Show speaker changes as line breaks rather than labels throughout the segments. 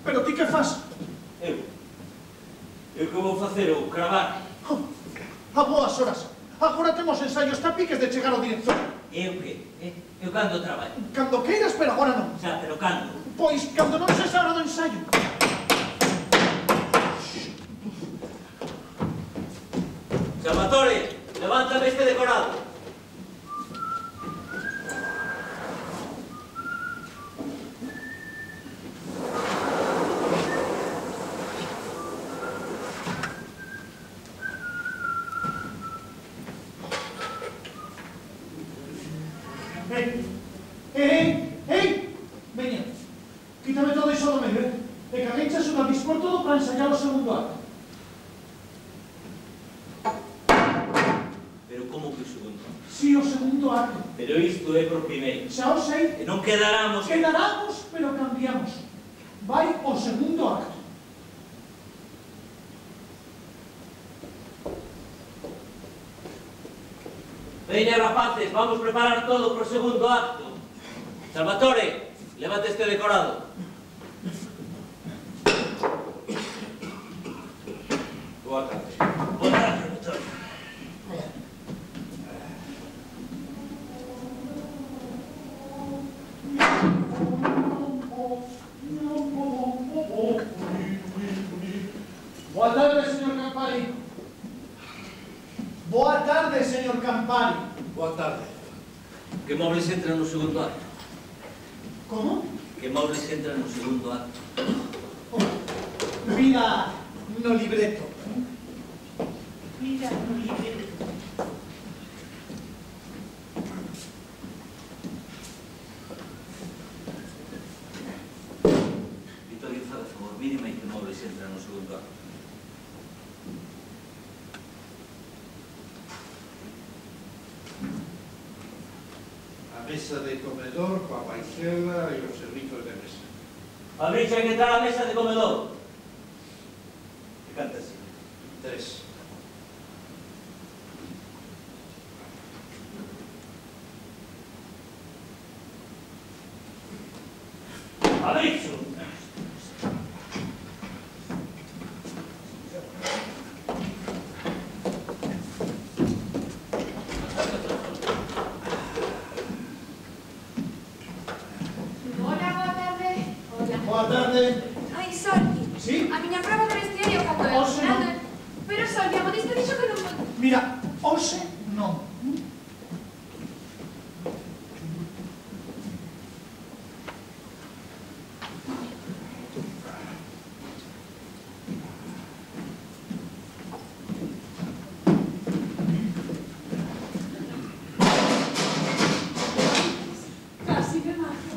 Pero ti que fas?
Eu que vou facer? O cravar?
A boas horas. Agora temos ensaios tapiques de chegar ao director.
Eu que? Eu cando traballo?
Cando queiras, pero agora non.
Xa, pero cando?
Pois, cando non sexa hora do ensaio.
Salvatore, levántame este decorado.
Veña, quítame todo iso do medio, e que alguén che axuda a dispor todo para ensayar o segundo acto.
Pero como que o segundo acto?
Si, o segundo acto.
Pero isto é por primeiro.
Xa o sei.
E non quedaramos...
Quedaramos, pero cambiamos. Vai o segundo acto.
Veña, rapaces, vamos preparar todo para o segundo acto. Salvatore, levante este decorado. Boa tarde. Boa tarde, Salvatore.
Boa tarde, señor Campari. Boa tarde, señor Campari.
Boa tarde.
Que mobles entran no segundo acto?
Como?
Que mobles entran no segundo acto?
Mira no libreto.
Mira no libreto. Vittorio, faz favor, míreme que mobles entran no segundo acto.
A mesa de comedor, coa paixela e os servizos de mesa.
A mí xa que entrar a mesa de comedor. Que canta así?
3.
¡Aviso!
Boa tarde.
Ai, Solvi.
Sí?
A miña prova de vestiario cando é
Hoxe non.
Pero, Solvi, a modista dixo que non...
Mira, hoxe non.
Casi me mato.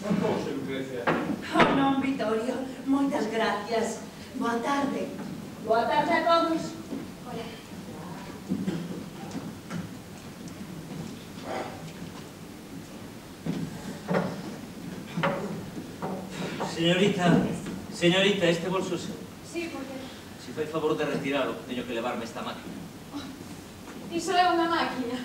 Non cousa, Lucrecia.
Oh, non, Vittorio. Moitas gracias. Boa tarde. Boa tarde a todos.
Hola.
Señorita, este bolso é seu.
Sí, porque...
Se fai favor de retiralo, teño que levarme esta máquina.
Iso é unha máquina.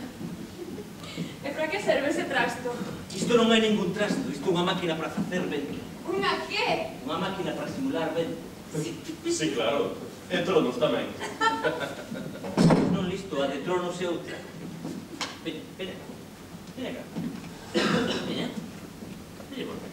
E para que serve ese trasto?
Isto non é ningún trasto, isto é unha máquina para facer vento.
Unha que?
Unha máquina para simular vento.
Sí, claro. E tronos tamén.
Non listo, a de tronos é outra. Veña, veña. Veña acá. Veña. Veña por acá.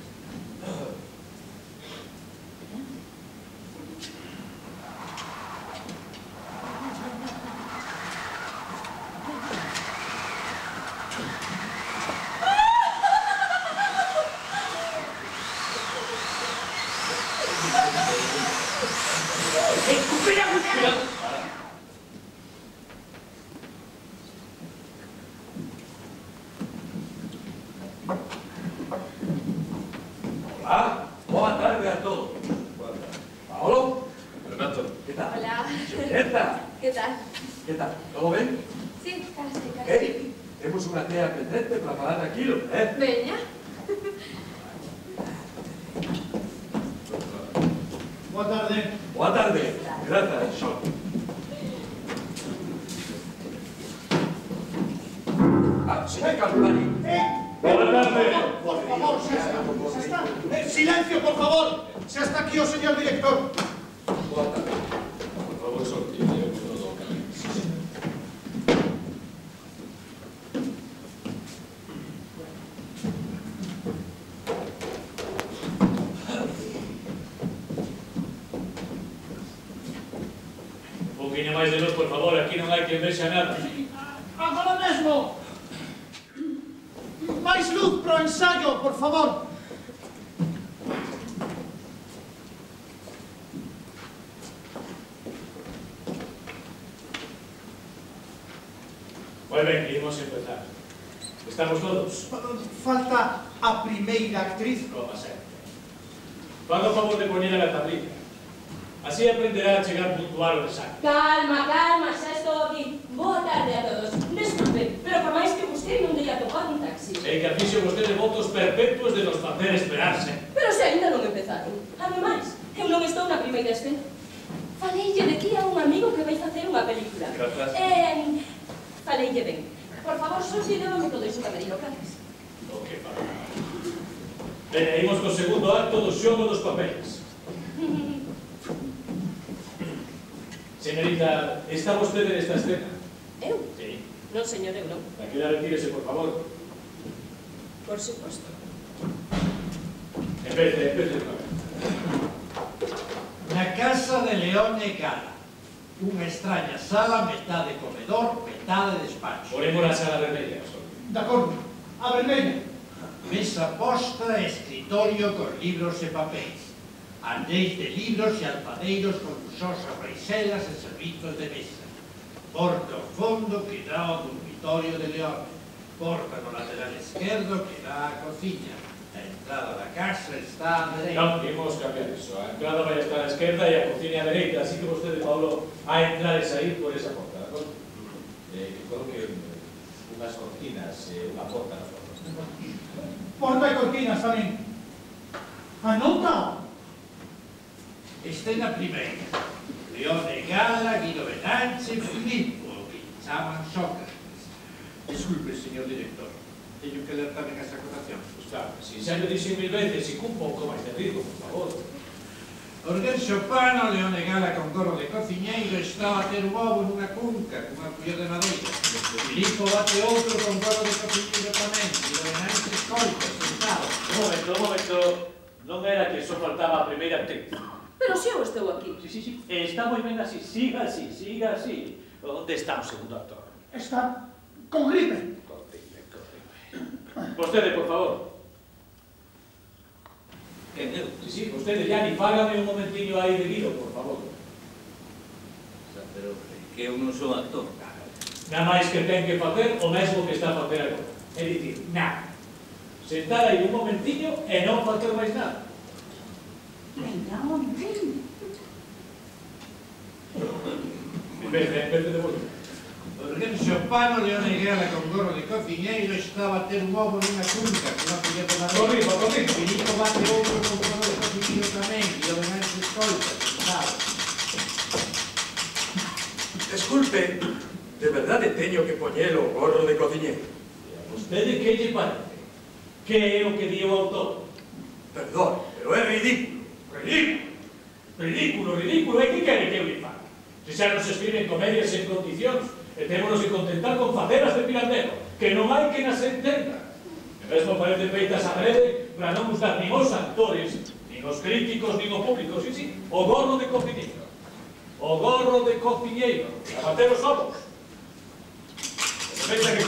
Hola, boa tarde a todos. Paolo,
Renato.
¿qué tal?
Hola.
Julieta,
Que tal?
¿qué tal? ¿Todo ben?
Sí, casi, casi.
Ei, temos unha tea pendente para falar daquilo,
Veña.
Boa tarde.
Boa tarde. Grazas, Xo. Señor Campani.
Boa tarde.
Por favor, xa está. Silencio, por favor. Xa está aquí o señor director.
Boa tarde. Por favor, sorte.
Un poquinho máis de luz, por favor, aquí non hai que vexa nada.
Agora mesmo. Máis luz pro ensayo, por favor.
Moi ben, imos empezar. Estamos todos?
Falta a primeira actriz.
Como sempre. Faga o favor de poñer a tablica. Así aprenderá a chegar puntual ao exame.
Calma, calma, xa estou aquí. Boa tarde a todos. Desculpe, pero por máis que busquei non dei a topar un taxi.
Sei que afixo vostede votos perpetuos de nos facer esperarse.
Pero se ainda non empezaron. Ademais, eu non estou na primeira escena. Faleille de aquí a un amigo que vai facer unha película.
Grazas.
Faleille ben. Por favor, solte llévame todo iso camerino, gracias.
O que para. Ben, imos co segundo acto do xogo dos papeles. Señorita, está vostede nesta escena?
Eu?
Sí.
Non, señor, eu non.
Daquela retírese, por favor.
Por suposto.
Empece.
Na casa de León e Gala, unha extraña sala, metade comedor, metade despacho.
Ponemos a sala vermella, só.
De acordo. A vermella.
Mesa posta, escritorio con libros e papéis. Andeis de libros e alpadeiros con luxosas reixelas e servizos de mesa. Porta ao fondo que dá ao dormitorio de León. Porta no lateral esquerdo que dá á cociña. A entrada da casa está á dereita.
Non, imos cambiar iso. A entrada vai estar á esquerda e a cociña á dereita, así que vostede, Paulo, a entrar e sair por esa porta, de acordo? Coloque unhas cortinas e unha porta na porta.
Porta e cortinas tamén. Anota.
Escena primeira. León e Gala, Guido Benanche, Filippo, que chaman Sócrates. Disculpe, señor director. Teño que ler tamén as acotacións.
Está, si xa me dixen 1000 veces, si cun pouco máis de ritmo, por favor.
Orguel Xopano, León e Gala con gorro de cociñeiro, está a bater o ovo nunha cunca, cunha culler de madeira. Filippo bate outro con gorro de cociñeiro tamén. Guido Benanche escolta, sentado.
Un momento. Non era que só faltaba a primeira actriz.
Pero se eu estou aquí.
Sí. Está moi ben así. Siga así. Onde está o segundo actor?
Está con gripe.
Corrible. Vostede, por favor.
Quen eu?
Sí, vostede, Gianni, fágame un momentiño aí de Guido, por favor.
Pero que eu non sou actor.
Nada máis que ten que facer o mesmo que está a facer agora. É dicir, nada. Sentar aí un momentiño e non facer máis nada.
Venga, hombre.
Empece de volta.
Orguel Xopano, León e Gala con gorro de cociñeiro, está a bater un ovo nunha cunca, cunha culler de madeira.
Corrijo.
Filippo bate outro con gorro de cociñeiro tamén. Guido Benanche escolta, sentado.
Disculpe, de verdade teño que poñelo o gorro de cociñeiro.
E a vostede que lle parece? Que é o que di o autor?
Perdón, pero é ridículo.
Ridículo. E que quere que eu lle faga? Se xa nos escriben comedias en condicións, e témonos que contentar con facelas de Pirandello, que non hai que nas entenda. E mesmo parece feitas a rede para non gustar nin os actores, nin os críticos, nin o público. Sí, o gorro de cociñeiro. A bater os ovos. Se pensa que